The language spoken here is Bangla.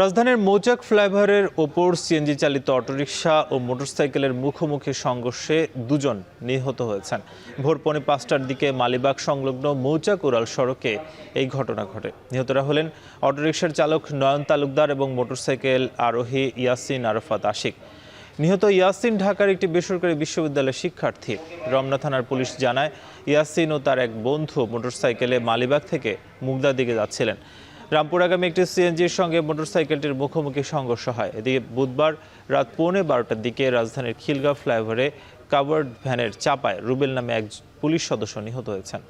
রাজধানীর মৌচাক ফ্লাইওভারের ওপর সিএনজি চালিত অটোরিকশা ও মোটরসাইকেলের মুখোমুখি সংঘর্ষে দুজন নিহত হয়েছেন। ভোর 4:45টার দিকে মালিবাগ সংলগ্ন মৌচাক উড়াল সড়কে এই ঘটনা ঘটে। নিহতরা হলেন অটোরিকশার চালক নয়ন তালুকদার এবং মোটরসাইকেল আরোহী ইয়াসিন আরাফাত আশিক। নিহত ইয়াসিন ঢাকার একটি বেসরকারি বিশ্ববিদ্যালয়ের শিক্ষার্থী। রমনা থানার পুলিশ জানায়, ইয়াসিন ও তার এক বন্ধু মোটরসাইকেলে মালিবাগ থেকে মুগদার দিকে যাচ্ছিলেন। রামপুরাগামী একটি সিএনজির সঙ্গে মোটরসাইকেলটির মুখোমুখি সংঘর্ষ হয়। এদিকে বুধবার রাত 12:15টার দিকে রাজধানীর খিলগাঁও ফ্লাইওভারে কাভার্ড ভ্যানের চাপায় রুবেল নামে এক পুলিশ সদস্য নিহত হয়েছেন।